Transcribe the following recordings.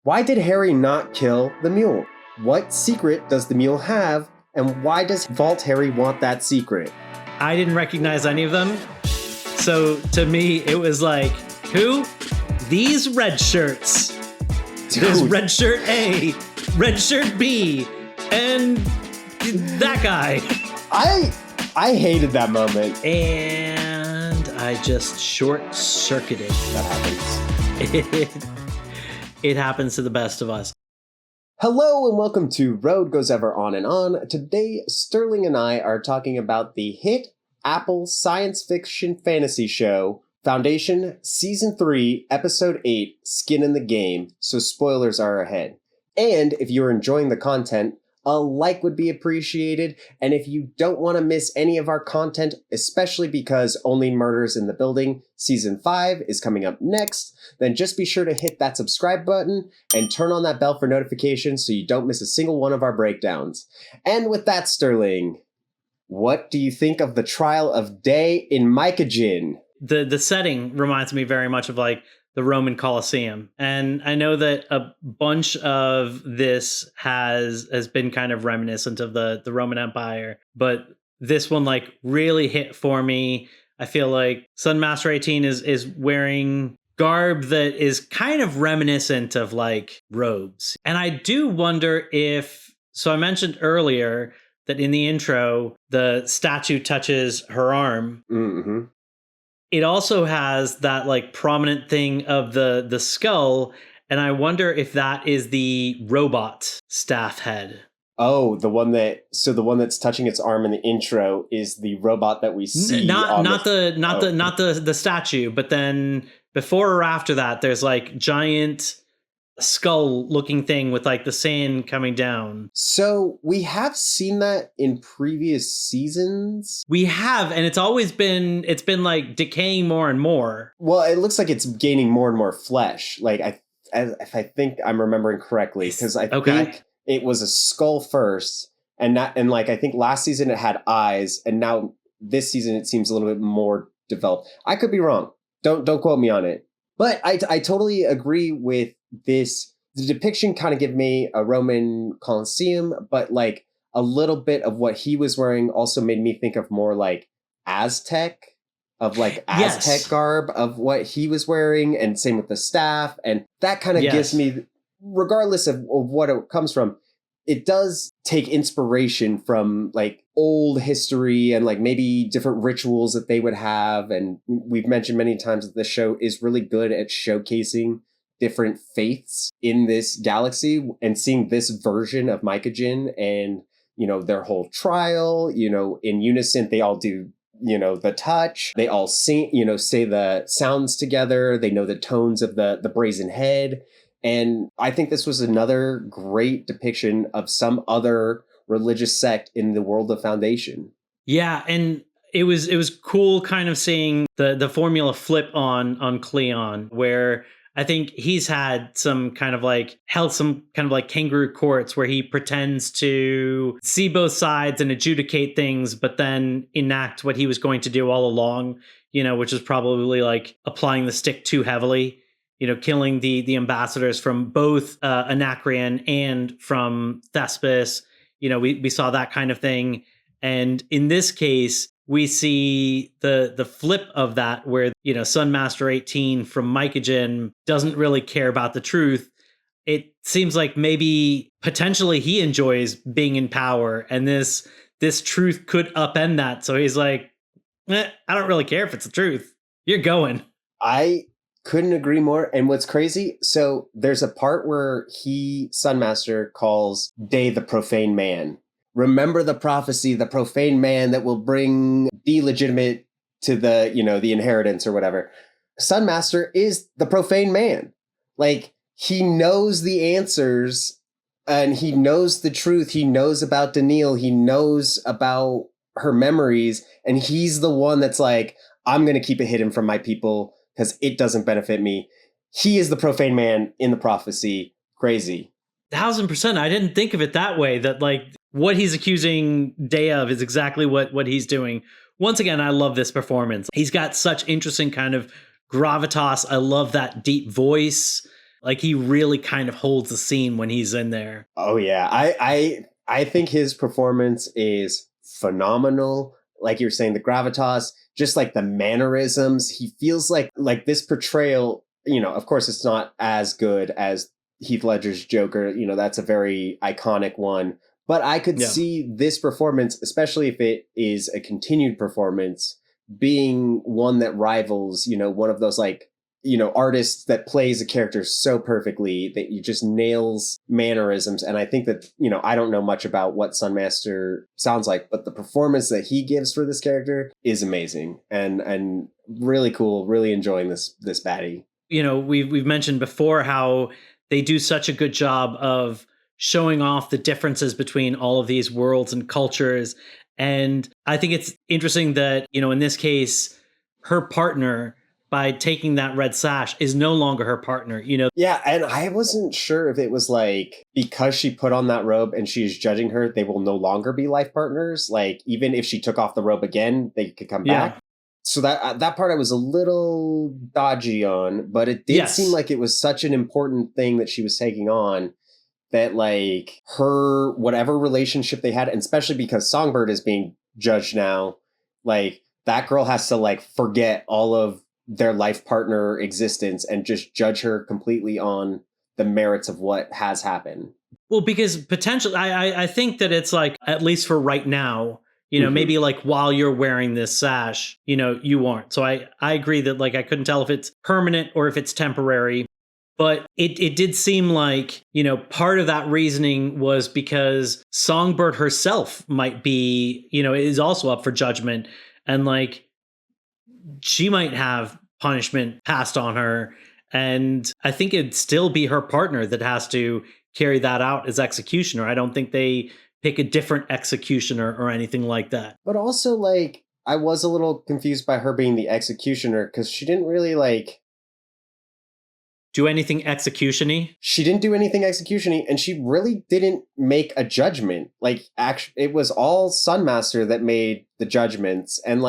Why did Harry not kill the mule? What secret does the mule have, and why does Vault Harry want that secret? I didn't recognize any of them. So to me, it was like, who? These red shirts. There's red shirt A, red shirt B, and that guy. I hated that moment. And I just short-circuited. That happens. It happens to the best of us. Hello and welcome to Road Goes Ever On and On. Today, Sterling and I are talking about the hit Apple science fiction fantasy show, Foundation Season 3, Episode 8, Skin in the Game, so spoilers are ahead. And if you're enjoying the content, a like would be appreciated, and if you don't want to miss any of our content, especially because Only Murders in the Building Season 5 is coming up next, then just be sure to hit that subscribe button and turn on that bell for notifications so you don't miss a single one of our breakdowns. And with that, Sterling, what do you think of the trial of Day in Mycogen? The setting reminds me very much of like the Roman Colosseum. And I know that a bunch of this has been kind of reminiscent of the Roman Empire, but this one like really hit for me. I feel like Sun Master 18 is wearing garb that is kind of reminiscent of like robes. And I do wonder so I mentioned earlier that in the intro, the statue touches her arm. Mm-hmm. It also has that like prominent thing of the skull, and I wonder if that is the robot staff head. Oh, the one that's touching its arm in the intro is the robot that we see. Not the statue, but then before or after that, there's like giant skull looking thing with like the sand coming down. So we have seen that in previous seasons. We have, and it's been like decaying more and more. Well, it looks like it's gaining more and more flesh. Like if I think I'm remembering correctly, because I think it was a skull first, and I think last season it had eyes, and now this season it seems a little bit more developed. I could be wrong. Don't quote me on it. But I totally agree with this. The depiction kind of gave me a Roman Colosseum, but like a little bit of what he was wearing also made me think of more like Aztec garb of what he was wearing, and same with the staff. And that kind of gives me, regardless of what it comes from, it does take inspiration from like old history and like maybe different rituals that they would have. And we've mentioned many times that the show is really good at showcasing different faiths in this galaxy, and seeing this version of Mycogen and, their whole trial, in unison, they all do, the touch, they all sing, say the sounds together. They know the tones of the brazen head. And I think this was another great depiction of some other religious sect in the world of Foundation. Yeah, and it was cool kind of seeing the formula flip on Cleon, where I think he's had some kind of like kangaroo courts where he pretends to see both sides and adjudicate things, but then enact what he was going to do all along, which is probably like applying the stick too heavily. Killing the ambassadors from both Anacreon and from Thespis. We saw that kind of thing. And in this case, we see the flip of that, where, Sun Master 18 from Mycogen doesn't really care about the truth. It seems like maybe potentially he enjoys being in power, and this truth could upend that. So he's like, I don't really care if it's the truth. You're going. I couldn't agree more. And what's crazy, so there's a part where Sun Master calls Day the profane man. Remember the prophecy, the profane man that will be legitimate to the, the inheritance or whatever. Sun Master is the profane man. Like, he knows the answers and he knows the truth. He knows about Daniil. He knows about her memories. And he's the one that's like, I'm going to keep it hidden from my people because it doesn't benefit me. He is the profane man in the prophecy. Crazy. 1000%. I didn't think of it that way, that like what he's accusing Day of is exactly what he's doing. Once again, I love this performance. He's got such interesting kind of gravitas. I love that deep voice. Like he really kind of holds the scene when he's in there. Oh yeah. I think his performance is phenomenal. Like you were saying, the gravitas, just like the mannerisms. He feels like this portrayal, of course it's not as good as Heath Ledger's Joker. That's a very iconic one. But I could see this performance, especially if it is a continued performance, being one that rivals, one of those artists that plays a character so perfectly that you just nails mannerisms. And I think that, I don't know much about what Sunmaster sounds like, but the performance that he gives for this character is amazing and really cool. Really enjoying this baddie. We've mentioned before how they do such a good job of showing off the differences between all of these worlds and cultures. And I think it's interesting that, in this case, her partner, by taking that red sash, is no longer her partner, Yeah, and I wasn't sure if it was because she put on that robe and she is judging her, they will no longer be life partners. Even if she took off the robe again, they could come back. So that part I was a little dodgy on, but it did seem like it was such an important thing that she was taking on, that her, whatever relationship they had, and especially because Songbird is being judged now, that girl has to forget all of their life partner existence and just judge her completely on the merits of what has happened. Well, because potentially, I think that it's at least for right now, maybe while you're wearing this sash, you aren't. So I agree that I couldn't tell if it's permanent or if it's temporary. But it did seem part of that reasoning was because Songbird herself might be, is also up for judgment. And she might have punishment passed on her. And I think it'd still be her partner that has to carry that out as executioner. I don't think they pick a different executioner or anything like that. But also, I was a little confused by her being the executioner because she didn't really do anything execution-y? She didn't do anything execution-y, and she really didn't make a judgment. Actually, it was all Sunmaster that made the judgments, and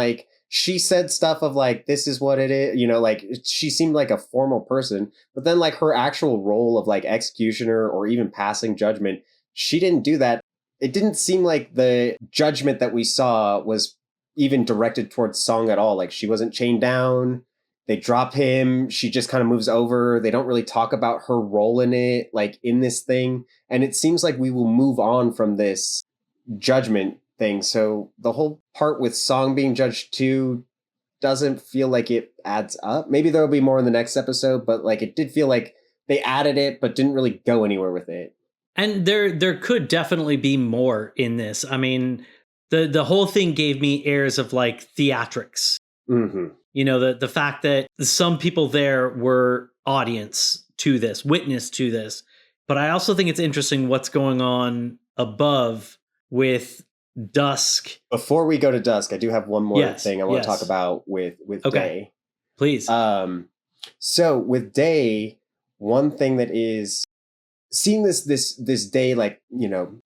she said stuff of this is what it is, she seemed like a formal person, but then her actual role of executioner or even passing judgment, she didn't do that. It didn't seem like the judgment that we saw was even directed towards Song at all. She wasn't chained down. They drop him. She just kind of moves over. They don't really talk about her role in it, in this thing. And it seems like we will move on from this judgment thing. So the whole part with Song being judged too doesn't feel like it adds up. Maybe there'll be more in the next episode, but it did feel like they added it, but didn't really go anywhere with it. And there could definitely be more in this. I mean, the whole thing gave me airs of theatrics. Mm-hmm. The fact that some people there were audience to this, witness to this. But I also think it's interesting what's going on above with Dusk. Before we go to Dusk, I do have one more thing I want to talk about with Day. Please. So with Day, one thing that is seeing this Day,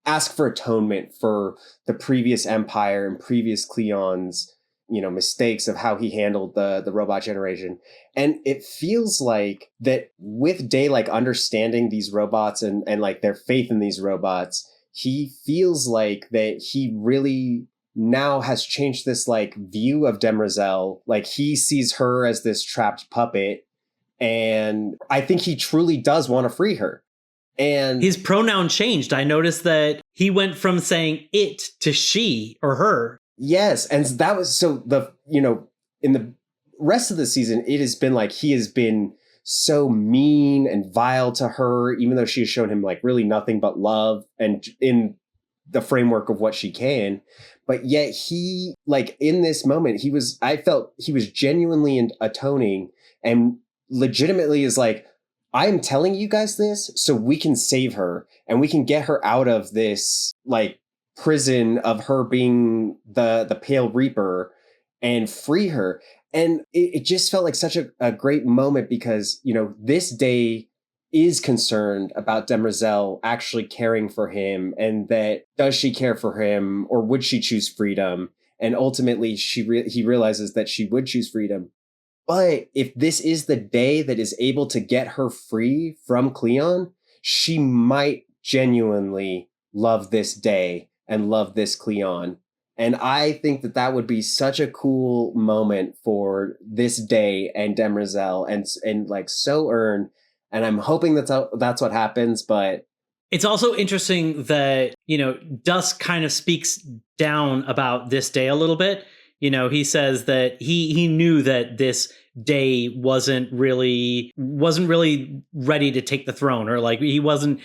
ask for atonement for the previous Empire and previous Cleon's, mistakes of how he handled the robot generation. And it feels like that with Day, understanding these robots and their faith in these robots, he feels like that he really now has changed this view of Demerzel. He sees her as this trapped puppet. And I think he truly does want to free her. And his pronoun changed. I noticed that he went from saying it to she or her. Yes, and that was so in the rest of the season, it has been he has been so mean and vile to her, even though she has shown him really nothing but love and in the framework of what she can. But yet he in this moment, I felt he was genuinely atoning and legitimately is I'm telling you guys this so we can save her and we can get her out of this prison of her being the Pale Reaper and free her. And it just felt like such a great moment because, this Day is concerned about Demerzel actually caring for him, and that does she care for him or would she choose freedom? And ultimately he realizes that she would choose freedom. But if this is the day that is able to get her free from Cleon, she might genuinely love this day and love this Cleon. And I think that that would be such a cool moment for this day and Demerzel, and like so earned. And I'm hoping that's what happens. But it's also interesting that, Dusk kind of speaks down about this day a little bit. He says that he knew that this day wasn't really ready to take the throne, or like he wasn't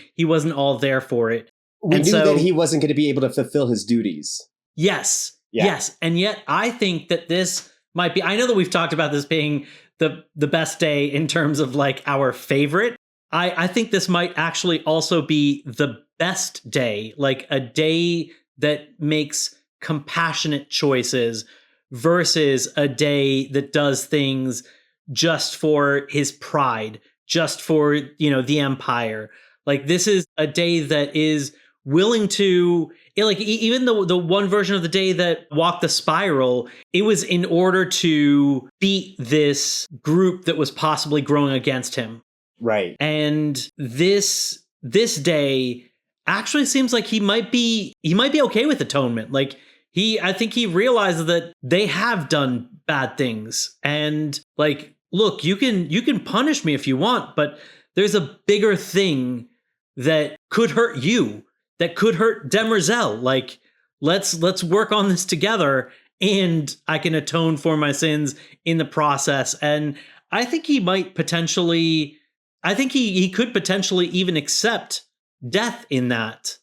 all there for it. We knew that he wasn't going to be able to fulfill his duties. Yes. Yeah. Yes. And yet I think that this might be, I know that we've talked about this being the best day in terms of like our favorite. I think this might actually also be the best day, like a day that makes compassionate choices versus a day that does things just for his pride, just for, the Empire. Like this is a day that is willing to, like, even the one version of the day that walked the spiral, it was in order to beat this group that was possibly growing against him. Right. And this day actually seems like he might be okay with atonement. Like I think he realizes that they have done bad things, and like, look, you can punish me if you want, but there's a bigger thing that could hurt you, that could hurt Demerzel. Like, let's work on this together, and I can atone for my sins in the process. And I think he might potentially, he could potentially even accept death in that.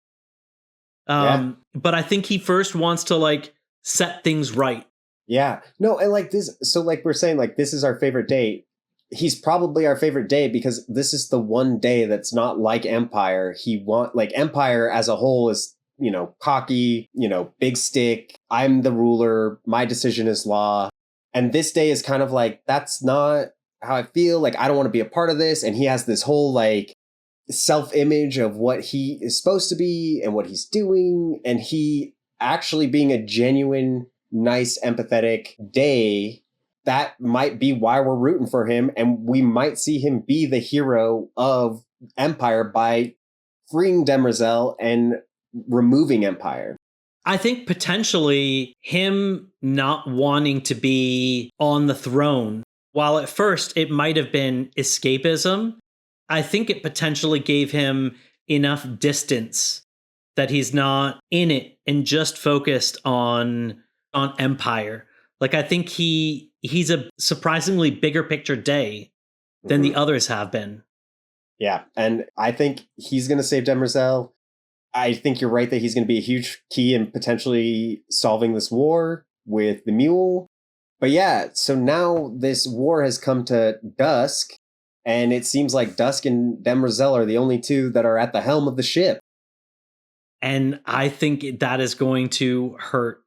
But I think he first wants to like set things right. Yeah. No, and like this, so like we're saying, like, this is our favorite day. He's probably our favorite day because this is the one day that's not like Empire. Like Empire as a whole is, cocky, big stick. I'm the ruler. My decision is law. And this day is kind of like, that's not how I feel. Like, I don't want to be a part of this. And he has this whole like self-image of what he is supposed to be and what he's doing. And he actually being a genuine, nice, empathetic day, that might be why we're rooting for him. And we might see him be the hero of Empire by freeing Demerzel and removing Empire. I think potentially him not wanting to be on the throne, while at first it might have been escapism, I think it potentially gave him enough distance that he's not in it and just focused on Empire. Like, I think he's a surprisingly bigger picture day than the others have been. Yeah, and I think he's going to save Demerzel. I think you're right that he's going to be a huge key in potentially solving this war with the mule. But yeah, so now this war has come to Dusk, and it seems like Dusk and Demerzel are the only two that are at the helm of the ship. And I think that is going to hurt,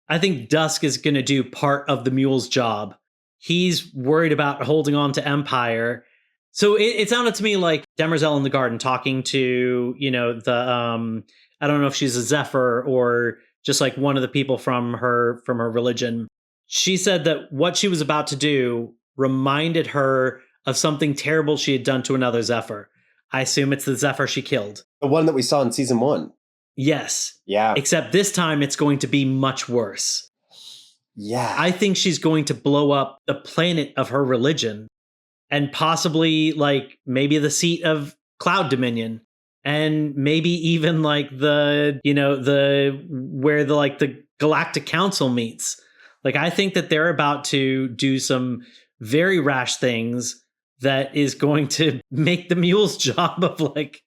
I think Dusk is going to do part of the mule's job. He's worried about holding on to Empire. So it sounded to me like Demerzel in the garden talking to, the, I don't know if she's a Zephyr or just like one of the people from her religion. She said that what she was about to do reminded her of something terrible she had done to another Zephyr. I assume it's the Zephyr she killed. The one that we saw in season 1. Yes. Yeah. Except this time it's going to be much worse. Yeah. I think she's going to blow up the planet of her religion, and possibly like maybe the seat of Cloud Dominion, and maybe even like the where the Galactic Council meets. Like, I think that they're about to do some very rash things that is going to make the mule's job of like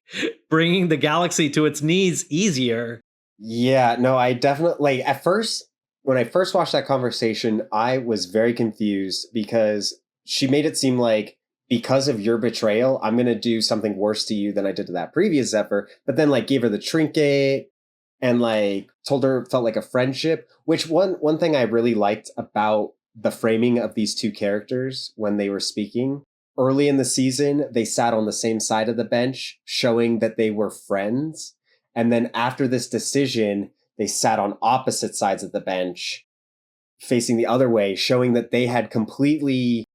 bringing the galaxy to its knees easier. Yeah, no, I definitely, like, at first, when I first watched that conversation, I was very confused because she made it seem like, because of your betrayal, I'm going to do something worse to you than I did to that previous Zephyr, but then like gave her the trinket and like told her it felt like a friendship, which one thing I really liked about the framing of these two characters when they were speaking. Early in the season, they sat on the same side of the bench, showing that they were friends. And then after this decision, they sat on opposite sides of the bench, facing the other way, showing that they had completely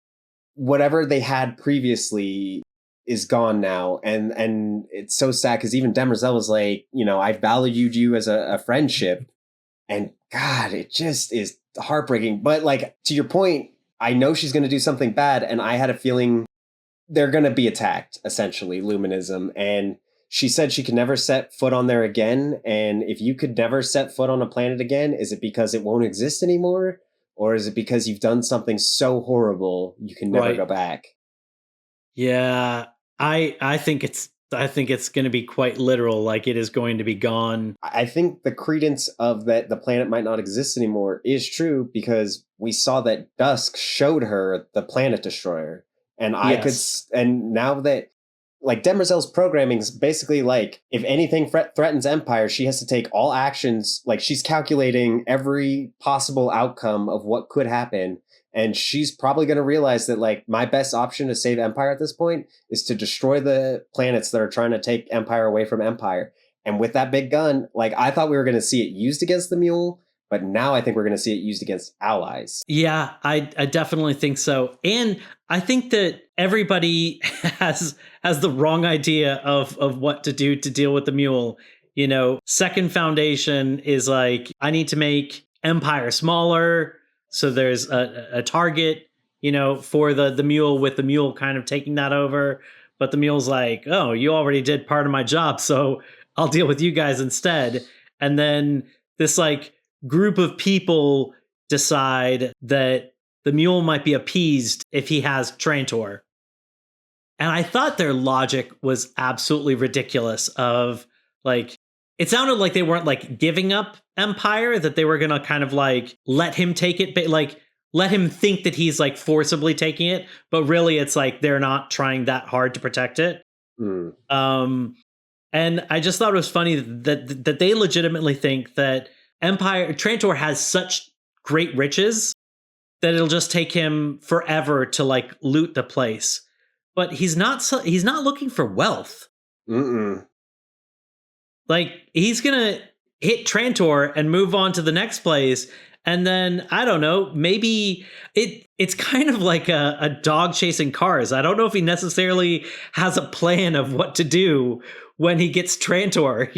whatever they had previously is gone now. And it's so sad because even Demerzel was like, I valued you as a friendship. And God, it just is heartbreaking. But like, to your point, I know she's going to do something bad. And I had a feeling they're going to be attacked, essentially, Luminism. And she said she could never set foot on there again. And if you could never set foot on a planet again, is it because it won't exist anymore? Or is it because you've done something so horrible you can never go back? Yeah, I think it's going to be quite literal. Like, it is going to be gone. I think the credence of that the planet might not exist anymore is true because we saw that Dusk showed her the planet destroyer, and and now that like Demerzel's programming is basically like if anything threatens Empire, she has to take all actions. Like she's calculating every possible outcome of what could happen. And she's probably going to realize that like my best option to save Empire at this point is to destroy the planets that are trying to take Empire away from Empire. And with that big gun, like I thought we were going to see it used against the Mule, but now I think we're going to see it used against allies. Yeah, I definitely think so. And I think that everybody has the wrong idea of what to do to deal with the Mule. Second Foundation is like, I need to make Empire smaller. So there's a target, for the Mule, with the Mule kind of taking that over. But the Mule's like, oh, you already did part of my job, so I'll deal with you guys instead. And then this like group of people decide that the Mule might be appeased if he has Trantor. And I thought their logic was absolutely ridiculous of like, it sounded like they weren't like giving up Empire, that they were going to kind of like let him take it, but like let him think that he's like forcibly taking it. But really it's like they're not trying that hard to protect it. And I just thought it was funny that they legitimately think that Trantor has such great riches that it'll just take him forever to like loot the place. But he's not looking for wealth. Like he's gonna hit Trantor and move on to the next place, and then I don't know, maybe it's kind of like a dog chasing cars. I don't know if he necessarily has a plan of what to do when he gets Trantor.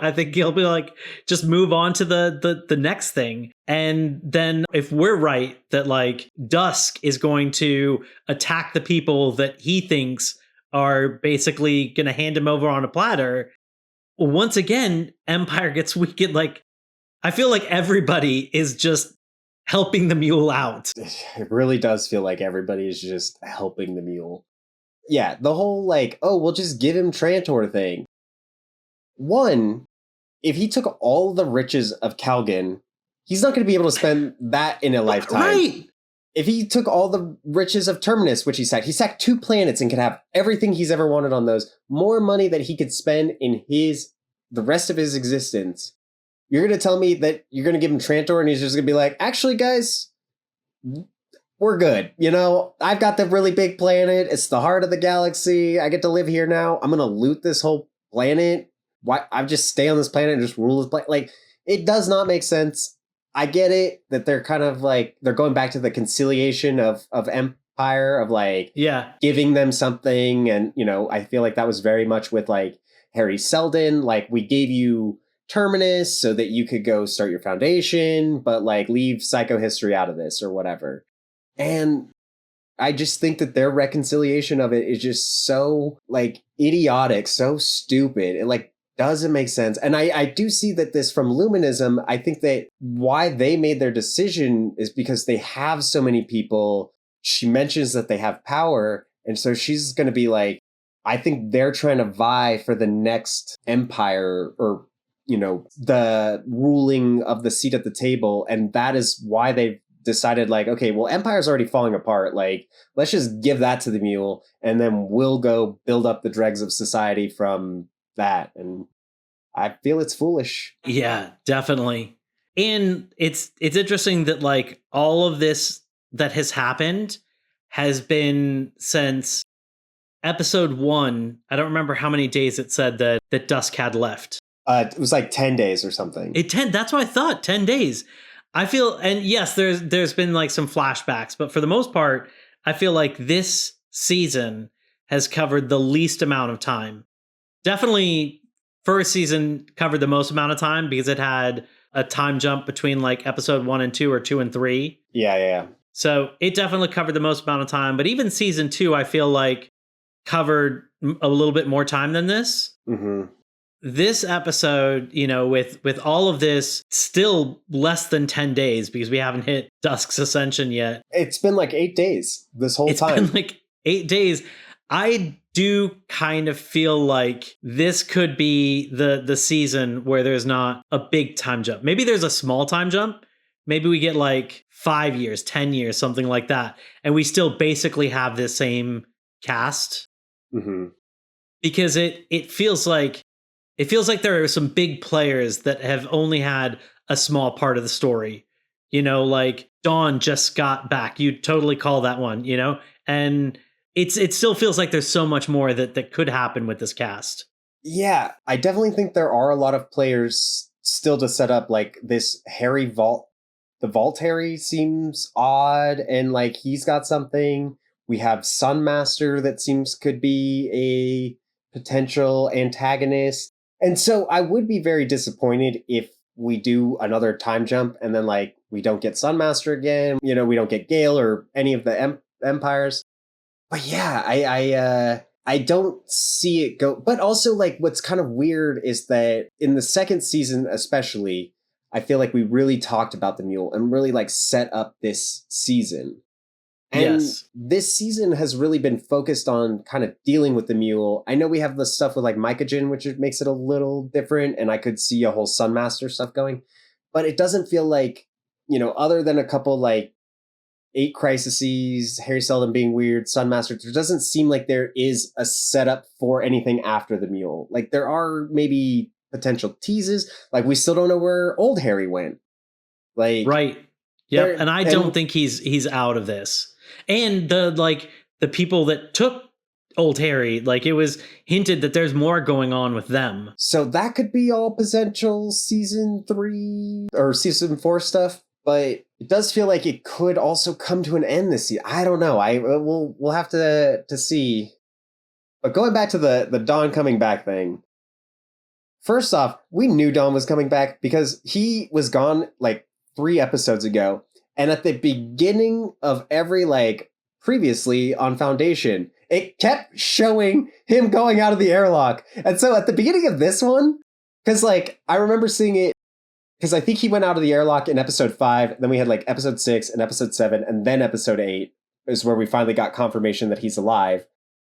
I think he'll be like, just move on to the next thing. And then if we're right that like Dusk is going to attack the people that he thinks are basically going to hand him over on a platter, once again, Empire gets weakened. Like, I feel like everybody is just helping the Mule out. It really does feel like everybody is just helping the Mule. Yeah, the whole like, oh, we'll just give him Trantor thing. One, if he took all the riches of Calgon, he's not going to be able to spend that in a lifetime. Right. If he took all the riches of Terminus, which he sacked 2 planets and could have everything he's ever wanted on those, more money that he could spend in the rest of his existence. You're going to tell me that you're going to give him Trantor and he's just going to be like, actually, guys, we're good. I've got the really big planet. It's the heart of the galaxy. I get to live here now. I'm going to loot this whole planet. Why? I just stay on this planet and just rule this planet. Like, it does not make sense. I get it that they're kind of like, they're going back to the conciliation of Empire, of like, giving them something. And, I feel like that was very much with like Harry Seldon. Like, we gave you Terminus so that you could go start your foundation, but like leave psychohistory out of this or whatever. And I just think that their reconciliation of it is just so like idiotic, so stupid. It like doesn't make sense. And I do see that this from Luminism. I think that why they made their decision is because they have so many people. She mentions that they have power. And so she's going to be like, I think they're trying to vie for the next empire or, the ruling of the seat at the table. And that is why they've decided like, okay, well, Empire's already falling apart. Like, let's just give that to the Mule and then we'll go build up the dregs of society from that. And I feel it's foolish. Yeah, definitely. And it's interesting that like all of this that has happened has been since episode 1. I don't remember how many days it said that Dusk had left. It was like 10 days or something. That's what I thought, 10 days. I feel, and yes, there's been like some flashbacks, but for the most part, I feel like this season has covered the least amount of time. Definitely first season covered the most amount of time because it had a time jump between like episode 1 and 2 or 2 and 3. Yeah. So it definitely covered the most amount of time, but even season 2, I feel like covered a little bit more time than this. Mm-hmm. This episode, you know, with all of this, still less than 10 days because we haven't hit Dusk's ascension yet. It's been like 8 days this whole time. It's been like 8 days. I do kind of feel like this could be the season where there's not a big time jump. Maybe there's a small time jump. Maybe we get like 5 years, 10 years, something like that. And we still basically have the same cast. Mm-hmm. Because it feels like there are some big players that have only had a small part of the story. You know, like Dawn just got back. You'd totally call that one, you know? And it still feels like there's so much more that could happen with this cast. Yeah, I definitely think there are a lot of players still to set up. Like this Harry Vault. The Vault Harry seems odd, and like he's got something. We have Sunmaster that seems could be a potential antagonist. And so I would be very disappointed if we do another time jump and then like we don't get Sunmaster again. You know, we don't get Gaal or any of the empires. But yeah, I don't see it go. But also like what's kind of weird is that in the second season especially, I feel like we really talked about the mule and really like set up this season. And yes. This season has really been focused on kind of dealing with the mule. I know we have the stuff with like Mycogen, which makes it a little different, and I could see a whole Sunmaster stuff going. But it doesn't feel like, you know, other than a couple like 8 crises, Harry Seldon being weird, Sunmaster, there doesn't seem like there is a setup for anything after the mule. Like there are maybe potential teases. Like we still don't know where old Harry went. Like right. Yep. And I don't think he's out of this. And the people that took old Harry, like it was hinted that there's more going on with them. So that could be all potential season 3 or season 4 stuff, but it does feel like it could also come to an end this season. I don't know. We'll have to see. But going back to the Dawn coming back thing. First off, we knew Dawn was coming back because he was gone like 3 episodes ago. And at the beginning of every, like, previously on Foundation, it kept showing him going out of the airlock. And so at the beginning of this one, because, like, I remember seeing it, because I think he went out of the airlock in episode 5, then we had, like, episode 6 and episode 7, and then episode 8 is where we finally got confirmation that he's alive.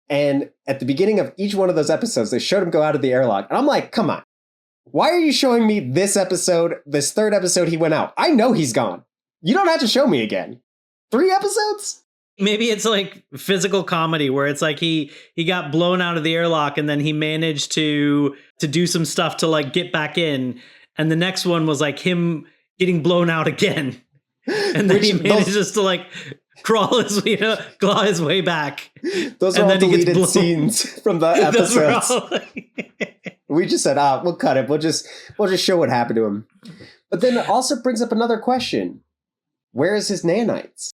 And at the beginning of each one of those episodes, they showed him go out of the airlock. And I'm like, come on. Why are you showing me this episode, this 3rd episode he went out? I know he's gone. You don't have to show me again. 3 episodes? Maybe it's like physical comedy where it's like he got blown out of the airlock and then he managed to do some stuff to like get back in. And the next one was like him getting blown out again. And then he manages to like claw his way back. Those are all deleted scenes from the episodes. We just said, we'll cut it. We'll just show what happened to him. But then it also brings up another question. Where is his nanites?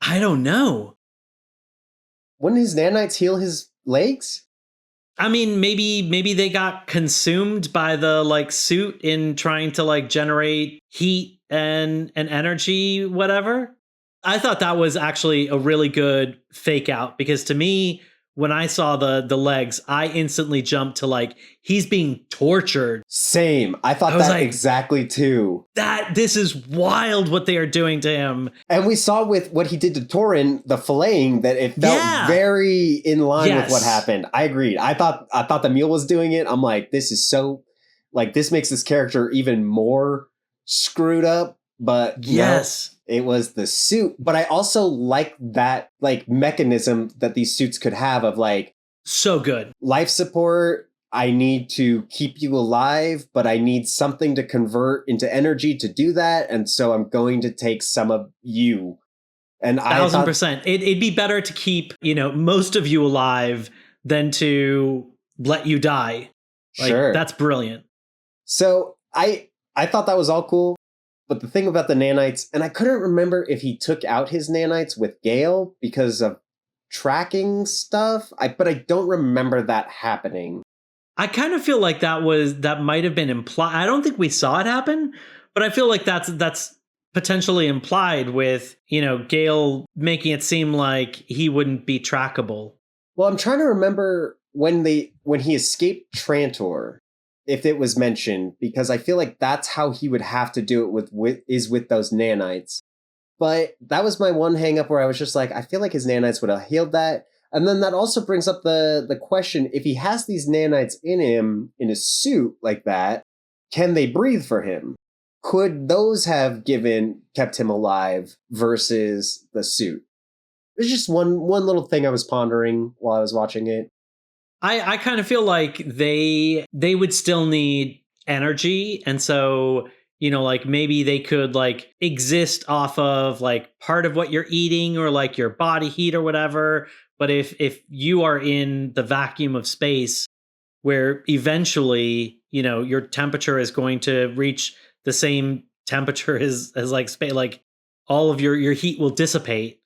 I don't know. Wouldn't his nanites heal his legs? I mean, maybe they got consumed by the like suit in trying to like generate heat and energy, whatever. I thought that was actually a really good fake out because to me, when I saw the legs, I instantly jumped to like, he's being tortured. Same. I thought that like, exactly too. This is wild what they are doing to him. And we saw with what he did to Torin, the filleting, that it felt very in line with what happened. I agreed. I thought the mule was doing it. I'm like, this is so, like, this makes this character even more screwed up. But yes. It was the suit, but I also like that like mechanism that these suits could have of like so good life support. I need to keep you alive, but I need something to convert into energy to do that, and so I'm going to take some of you. And 1,000%, it'd be better to keep most of you alive than to let you die. Like, sure, that's brilliant. So I thought that was all cool. But the thing about the nanites, and I couldn't remember if he took out his nanites with Gaal because of tracking stuff, but I don't remember that happening. I kind of feel like that might have been implied. I don't think we saw it happen, but I feel like that's potentially implied with, Gaal making it seem like he wouldn't be trackable. Well, I'm trying to remember when he escaped Trantor, if it was mentioned, because I feel like that's how he would have to do it with those nanites. But that was my one hang up where I was just like, I feel like his nanites would have healed that. And then that also brings up the question, if he has these nanites in him, in his suit like that, can they breathe for him? Could those have kept him alive versus the suit? It's just one little thing I was pondering while I was watching it. I kind of feel like they would still need energy. And so, like maybe they could like exist off of like part of what you're eating or like your body heat or whatever. But if you are in the vacuum of space where eventually, your temperature is going to reach the same temperature as like space, like all of your heat will dissipate,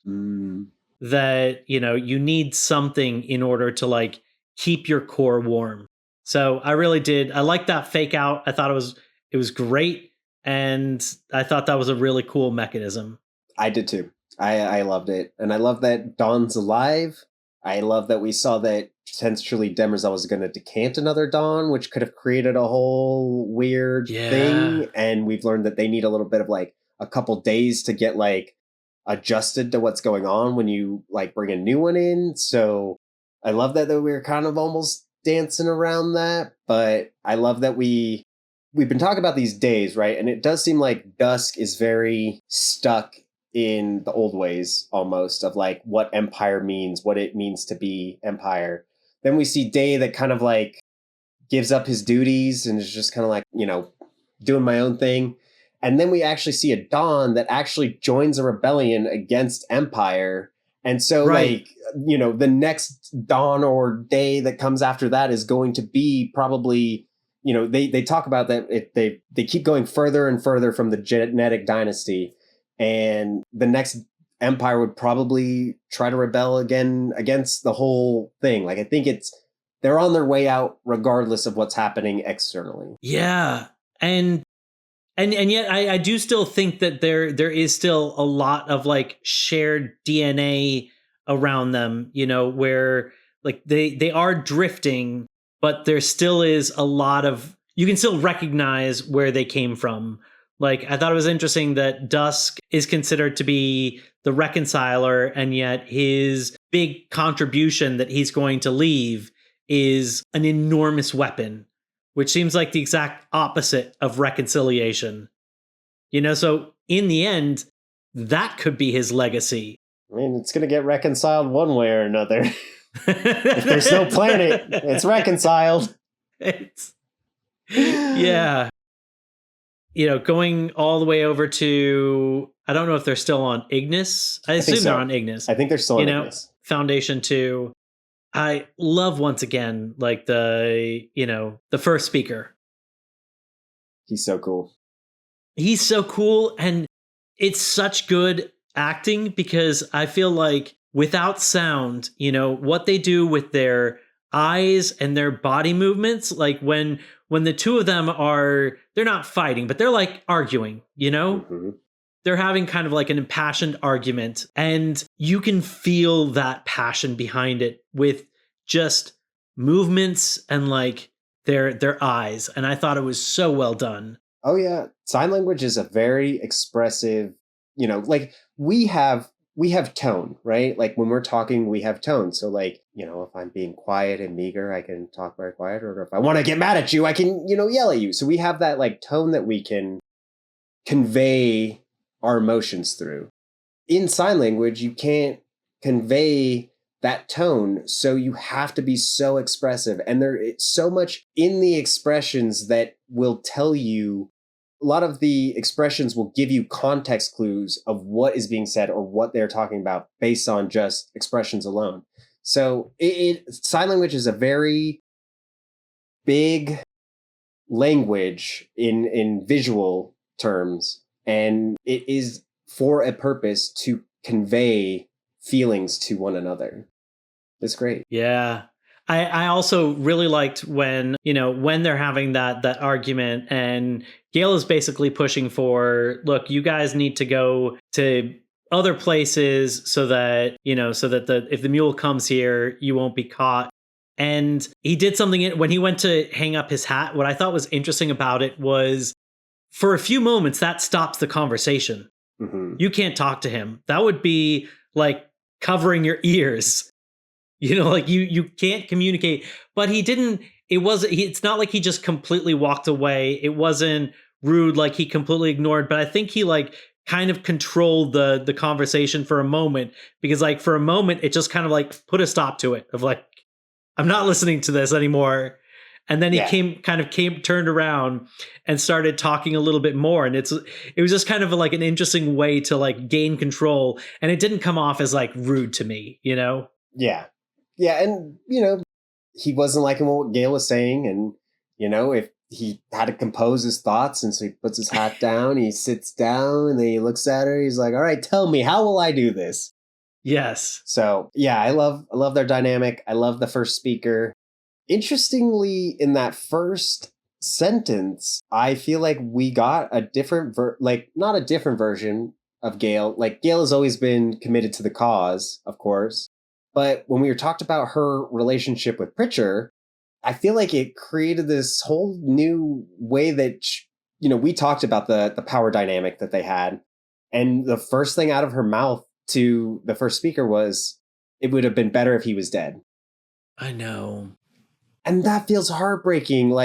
that, you need something in order to like keep your core warm. So I like that fake out. I thought it was great. And I thought that was a really cool mechanism. I did too. I loved it. And I love that Dawn's alive. I love that we saw that potentially Demerzel was going to decant another Dawn, which could have created a whole weird thing. And we've learned that they need a little bit of like a couple days to get like adjusted to what's going on when you like bring a new one in. So I love that we were kind of almost dancing around that. But I love that we've been talking about these days, right? And it does seem like Dusk is very stuck in the old ways almost of like what Empire means, what it means to be Empire. Then we see Day that kind of like gives up his duties and is just kind of like, doing my own thing. And then we actually see a Dawn that actually joins a rebellion against Empire. And so like, the next Dawn or Day that comes after that is going to be probably, they talk about that they keep going further and further from the genetic dynasty. And the next Empire would probably try to rebel again against the whole thing. Like, I think they're on their way out regardless of what's happening externally. Yeah. And yet I do still think that there is still a lot of like shared DNA around them, where like they are drifting, but there still is a lot of, you can still recognize where they came from. Like, I thought it was interesting that Dusk is considered to be the reconciler, and yet his big contribution that he's going to leave is an enormous weapon, which seems like the exact opposite of reconciliation. So in the end, that could be his legacy. I mean, it's going to get reconciled one way or another. If there's no planet, it's reconciled. Yeah. Going all the way over to, I don't know if they're still on Ignis. I assume they're on Ignis. I think they're still on Ignis. Foundation 2. I love, once again, like the first speaker. He's so cool. He's so cool. And it's such good acting because I feel like without sound, what they do with their eyes and their body movements, like when the two of them they're not fighting, but they're like arguing, Mm-hmm. They're having kind of like an impassioned argument, and you can feel that passion behind it with just movements and like their eyes. And I thought it was so well done. Oh yeah. Sign language is a very expressive, like we have tone, right? Like when we're talking, we have tone. So like, if I'm being quiet and meager, I can talk very quiet. Or if I want to get mad at you, I can, yell at you. So we have that like tone that we can convey our emotions through. In sign language, you can't convey that tone. So you have to be so expressive. And it's so much in the expressions that will tell you. A lot of the expressions will give you context clues of what is being said or what they're talking about based on just expressions alone. So sign language is a very big language in visual terms. And it is for a purpose to convey feelings to one another. It's great. Yeah. I also really liked when, when they're having that argument and Gaal is basically pushing for, look, you guys need to go to other places so that, if the mule comes here, you won't be caught. And he did something when he went to hang up his hat. What I thought was interesting about it was for a few moments that stops the conversation. Mm-hmm. You can't talk to him. That would be like covering your ears. You can't communicate, but he didn't, it's not like he just completely walked away. It wasn't rude, like he completely ignored, but I think he like kind of controlled the conversation for a moment, because like for a moment, it just kind of like put a stop to it of like, I'm not listening to this anymore. And then he turned around and started talking a little bit more. And it was just kind of like an interesting way to like gain control. And it didn't come off as like rude to me, Yeah. Yeah, and, he wasn't liking what Gaal was saying, and, if he had to compose his thoughts, and so he puts his hat down, he sits down, and then he looks at her, he's like, all right, tell me, how will I do this? Yes. So, yeah, I love their dynamic. I love the first speaker. Interestingly, in that first sentence, I feel like we got a different, not a different version of Gaal. Like, Gaal has always been committed to the cause, of course. But when we were talked about her relationship with Pritchard, I feel like it created this whole new way that, we talked about the power dynamic that they had. And the first thing out of her mouth to the first speaker was, it would have been better if he was dead. I know. And that feels heartbreaking.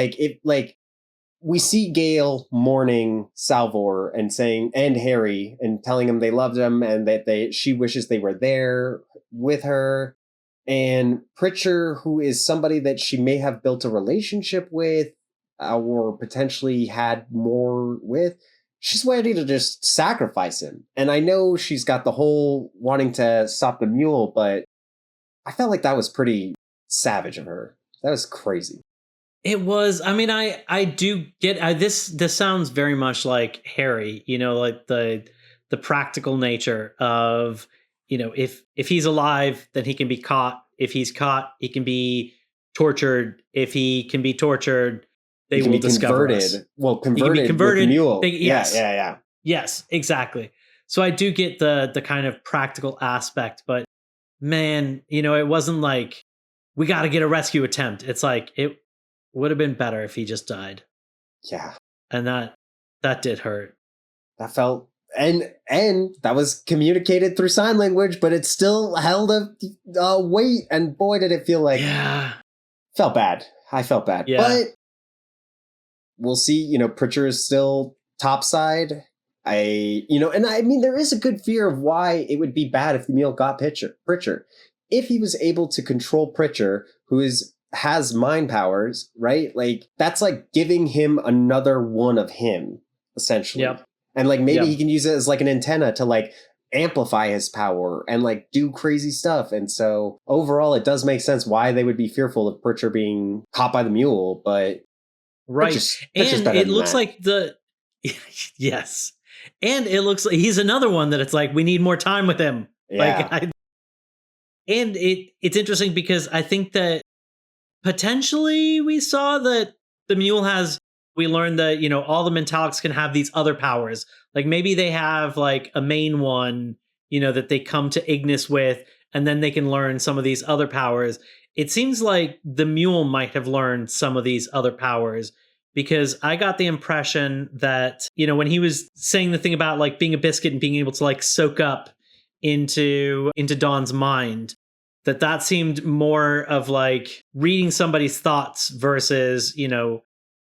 We see Gaal mourning Salvor and Harry and telling him they loved him and that she wishes they were there with her. And Pritchard, who is somebody that she may have built a relationship with or potentially had more with, she's ready to just sacrifice him. And I know she's got the whole wanting to stop the mule, but I felt like that was pretty savage of her. That was crazy. It was. I mean, I do get this. This sounds very much like Harry. Like the practical nature of if he's alive, then he can be caught. If he's caught, he can be tortured. If he can be tortured, they will discover us. Well, converted with the mule. Yes. Yeah. Yes, exactly. So I do get the kind of practical aspect, but man, it wasn't like we got to get a rescue attempt. It's like it would have been better if he just died. Yeah. And that did hurt. That felt and that was communicated through sign language, but it still held a weight, and boy did it feel like felt bad. I felt bad. Yeah. But we'll see, Pritchard is still topside. And I mean there is a good fear of why it would be bad if the mule got Pritchard. If he was able to control Pritchard, who has mind powers, right? Like that's like giving him another one of him, essentially. Yep. And like maybe he can use it as like an antenna to like amplify his power and like do crazy stuff. And so overall, it does make sense why they would be fearful of Pritchard being caught by the mule. But right, and it looks like yes, and it looks like he's another one that it's like we need more time with him. Yeah. And it's interesting because I think that potentially we saw that the mule we learned that, all the Mentalics can have these other powers. Like maybe they have like a main one, that they come to Ignis with, and then they can learn some of these other powers. It seems like the mule might have learned some of these other powers, because I got the impression that, when he was saying the thing about like being a biscuit and being able to like soak up into Dawn's mind, that seemed more of like reading somebody's thoughts versus,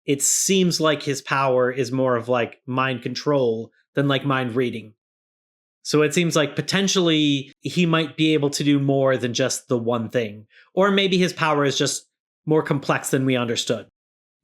it seems like his power is more of like mind control than like mind reading. So it seems like potentially he might be able to do more than just the one thing. Or maybe his power is just more complex than we understood.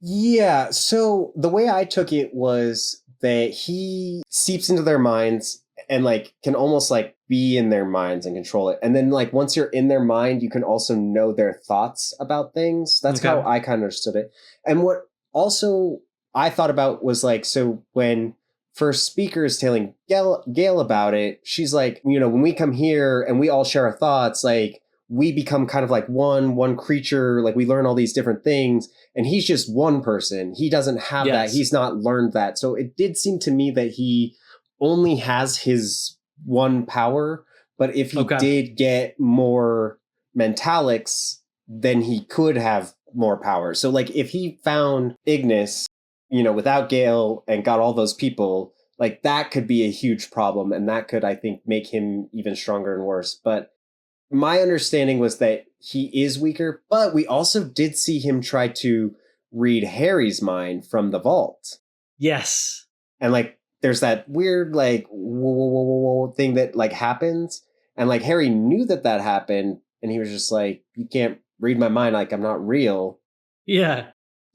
Yeah, so the way I took it was that he seeps into their minds and like can almost like be in their minds and control it. And then like once you're in their mind, you can also know their thoughts about things. That's how I kind of understood it. And what also I thought about was like, so when first speaker is telling Gaal about it, she's like, when we come here and we all share our thoughts, like we become kind of like one creature, like we learn all these different things, and he's just one person. He doesn't have that. He's not learned that. So it did seem to me that he only has his one power, but if he did get more mentalics, then he could have more power. So like if he found Ignis, without Gaal and got all those people, like that could be a huge problem. And that could, I think, make him even stronger and worse. But my understanding was that he is weaker, but we also did see him try to read Harry's mind from the vault. Yes. And like, there's that weird, like, whoa thing that like happens. And like Harry knew that happened. And he was just like, you can't read my mind. Like I'm not real. Yeah.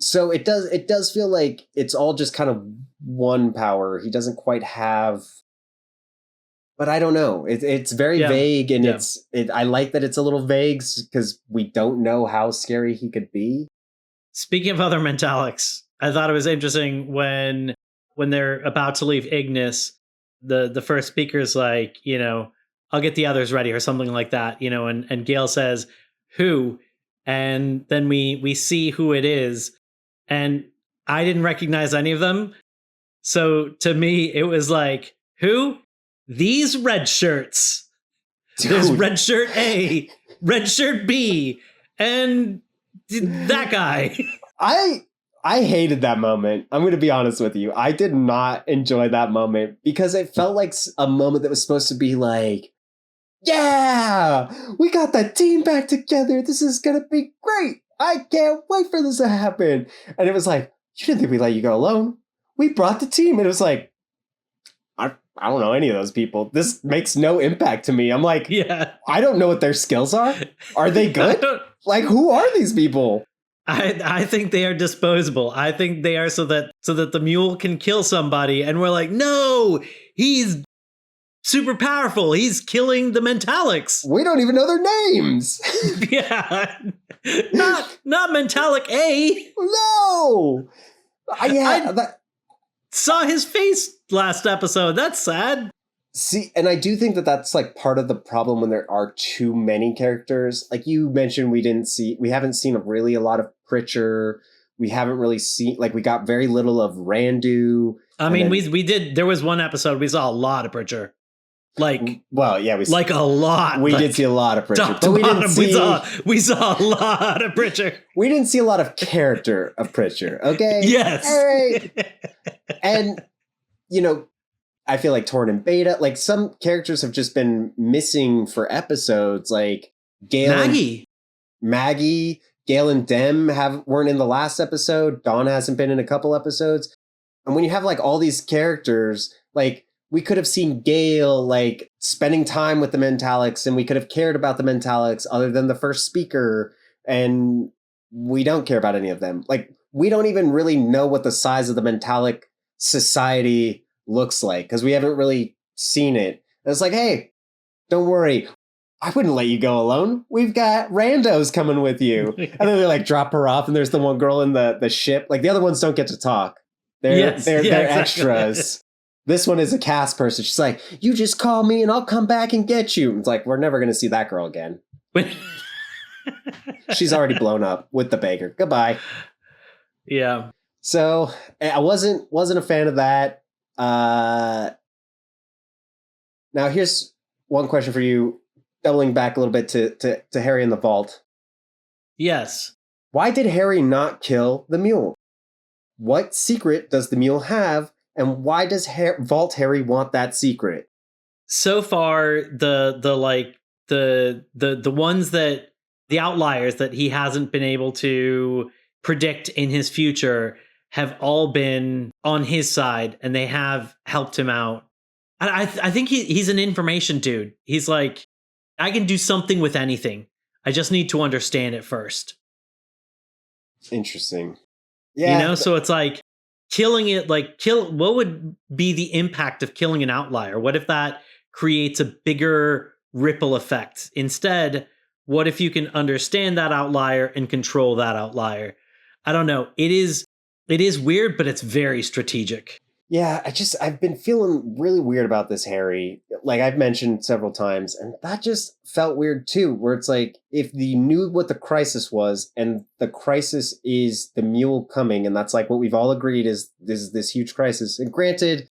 So it does feel like it's all just kind of one power. He doesn't quite have, but I don't know. It's very vague, and I like that it's a little vague because we don't know how scary he could be. Speaking of other mentalics, I thought it was interesting when they're about to leave Ignis, the first speaker's like, I'll get the others ready or something like that, and Gaal says, who? And then we see who it is. And I didn't recognize any of them. So to me, it was like, who? These red shirts. Dude. There's red shirt A, red shirt B, and that guy. I hated that moment. I'm going to be honest with you. I did not enjoy that moment because it felt like a moment that was supposed to be like, yeah, we got that team back together. This is going to be great. I can't wait for this to happen. And it was like, you didn't think we let you go alone. We brought the team. And it was like, I don't know any of those people. This makes no impact to me. I'm like, I don't know what their skills are. Are they good? Like, who are these people? I think they are disposable. I think they are so that the mule can kill somebody. And we're like, no, he's super powerful. He's killing the mentalics. We don't even know their names. Yeah. Not mentalic A. No. I saw his face last episode. That's sad. See, and I do think that that's like part of the problem when there are too many characters. Like you mentioned, we haven't seen really a lot of Pritchard. We haven't really seen, like, we got very little of Randu. I mean, we did. There was one episode we saw a lot of Pritchard. Like, well, yeah, like a lot. We did see a lot of Pritchard, but we didn't see. We saw a lot of Pritchard. We didn't see a lot of character of Pritchard. Okay. Yes. All right. And I feel like Torn and Beta, like some characters have just been missing for episodes. Like Maggie, Gaal and Dem weren't in the last episode. Dawn hasn't been in a couple episodes. And when you have like all these characters, like, we could have seen Gaal like spending time with the mentalics, and we could have cared about the mentalics other than the first speaker. And we don't care about any of them. Like, we don't even really know what the size of the mentalic society looks like because we haven't really seen it. And it's like, hey, don't worry. I wouldn't let you go alone. We've got randos coming with you. And then they like drop her off, and there's the one girl in the ship. Like, the other ones don't get to talk. They're exactly. Extras. This one is a cast person. She's like, you just call me and I'll come back and get you. It's like, we're never going to see that girl again. She's already blown up with the beggar. Goodbye. Yeah. So I wasn't a fan of that. Now here's one question for you, doubling back a little bit to Harry in the vault. Yes. Why did Harry not kill the mule? What secret does the mule have? And why does Vault Harry want that secret? So far, the ones that the outliers that he hasn't been able to predict in his future have all been on his side, and they have helped him out. I think he's an information dude. He's like, I can do something with anything. I just need to understand it first. Interesting. Yeah. So it's like, killing it, what would be the impact of killing an outlier? What if that creates a bigger ripple effect? Instead, what if you can understand that outlier and control that outlier? I don't know. It is weird, but it's very strategic. Yeah, I've been feeling really weird about this, Harry. Like I've mentioned several times, and that just felt weird too, where it's like, if they knew what the crisis was, and the crisis is the mule coming, and that's like what we've all agreed is this huge crisis. And granted,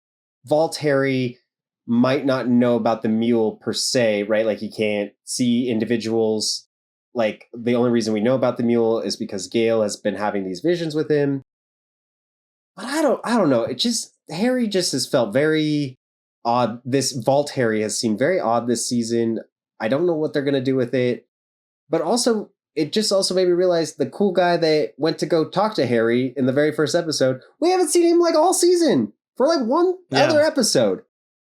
Vault Harry might not know about the mule per se, right? Like he can't see individuals. Like the only reason we know about the mule is because Gaal has been having these visions with him. But I don't know. It just, Harry just has felt very odd. This Vault Harry has seemed very odd this season. I don't know what they're going to do with it. But also, it just also made me realize the cool guy that went to go talk to Harry in the very first episode, we haven't seen him like all season for like one other episode.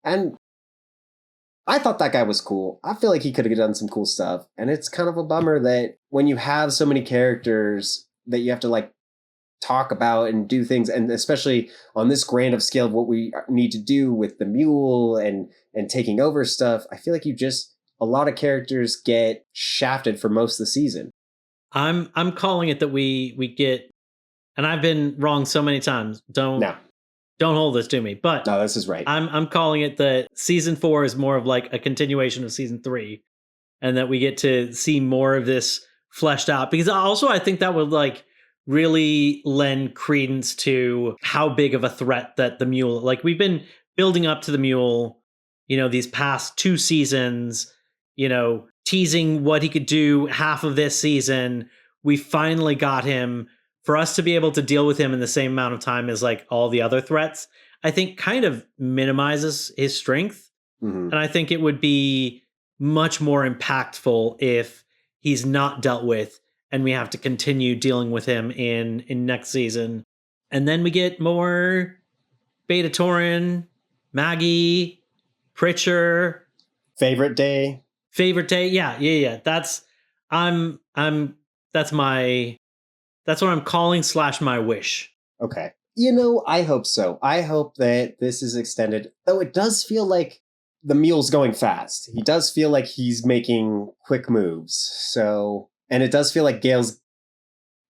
And I thought that guy was cool. I feel like he could have done some cool stuff. And it's kind of a bummer that when you have so many characters that you have to like talk about and do things, and especially on this grand of scale of what we need to do with the mule and taking over stuff, I feel like a lot of characters get shafted for most of the season. I'm calling it that we get, and I've been wrong so many times. Don't hold this to me, but no, this is right. I'm calling it that season 4 is more of like a continuation of season 3, and that we get to see more of this fleshed out, because also I think that would like really lend credence to how big of a threat that the mule, like we've been building up to the mule, these past 2 seasons, teasing what he could do half of this season. We finally got him. For us to be able to deal with him in the same amount of time as like all the other threats, I think kind of minimizes his strength. Mm-hmm. And I think it would be much more impactful if he's not dealt with and we have to continue dealing with him in next season. And then we get more Beta Tauren, Maggie, Pritcher. Favorite day. Yeah. That's what I'm calling / my wish. Okay. I hope so. I hope that this is extended. Though it does feel like the mule's going fast. He does feel like he's making quick moves. So, and it does feel like Gale's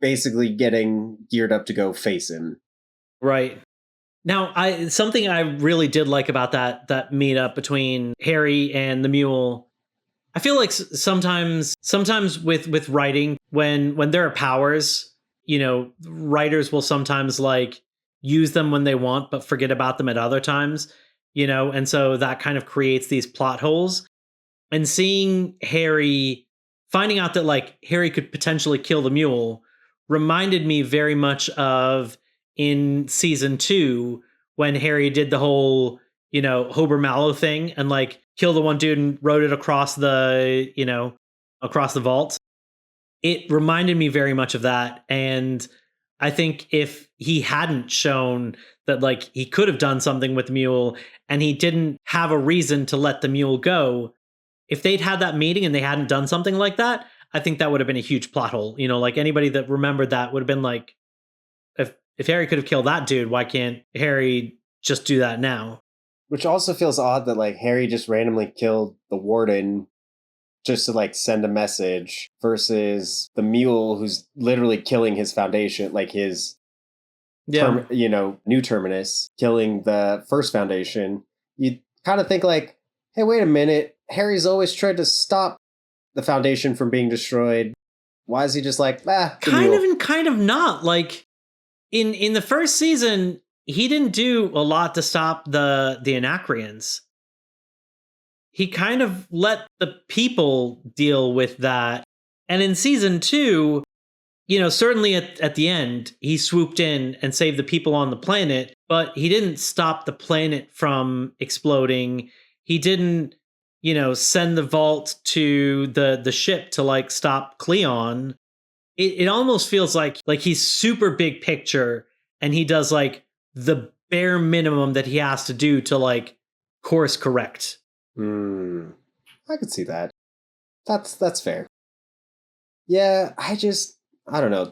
basically getting geared up to go face him. Right. Now, something I really did like about that meetup between Harry and the mule, I feel like sometimes with writing, when there are powers, writers will sometimes like use them when they want, but forget about them at other times, and so that kind of creates these plot holes. And seeing Harry, finding out that like Harry could potentially kill the mule, reminded me very much of in season 2 when Harry did the whole, Hober Mallow thing and like kill the one dude and rode it across the vault. It reminded me very much of that. And I think if he hadn't shown that like he could have done something with the mule and he didn't have a reason to let the mule go, if they'd had that meeting and they hadn't done something like that, I think that would have been a huge plot hole. Like anybody that remembered that would have been like, if Harry could have killed that dude, why can't Harry just do that now? Which also feels odd that like Harry just randomly killed the warden just to like send a message, versus the mule who's literally killing his foundation, like his new Terminus, killing the first foundation. You kind of think like, hey, wait a minute, Harry's always tried to stop the foundation from being destroyed. Why is he just like, kind of and kind of not? Like in the first season, he didn't do a lot to stop the Anacreans. He kind of let the people deal with that. And in season 2, certainly at the end, he swooped in and saved the people on the planet, but he didn't stop the planet from exploding. He didn't, send the vault to the ship to like stop Cleon. It almost feels like he's super big picture and he does like the bare minimum that he has to do to like course correct. I could see that. That's fair. Yeah, I don't know.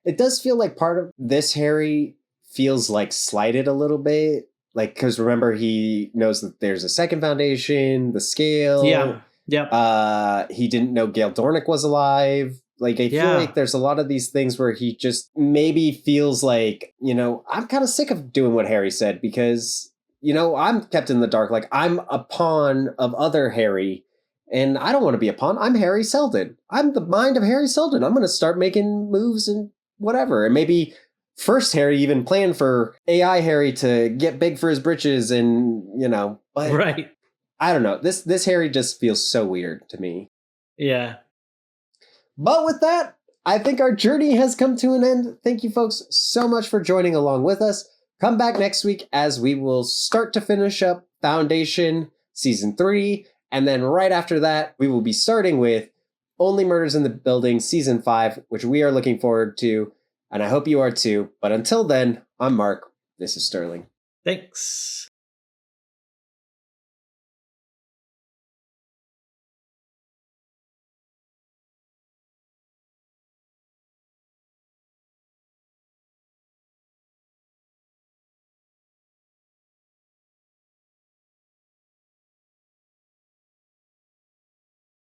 It does feel like part of this Harry feels like slighted a little bit. Like, because remember, he knows that there's a second foundation, the scale. Yeah. Yep. He didn't know Gaal Dornick was alive. Like, I feel like there's a lot of these things where he just maybe feels like, I'm kind of sick of doing what Harry said because, I'm kept in the dark. Like, I'm a pawn of other Harry, and I don't want to be a pawn. I'm Harry Seldon. I'm the mind of Harry Seldon. I'm going to start making moves and whatever. And maybe first Harry even planned for AI Harry to get big for his britches and, but right. I don't know. This Harry just feels so weird to me. Yeah. But with that, I think our journey has come to an end. Thank you folks so much for joining along with us. Come back next week as we will start to finish up Foundation Season 3. And then right after that, we will be starting with Only Murders in the Building Season 5, which we are looking forward to. And I hope you are too. But until then, I'm Mark. This is Sterling. Thanks.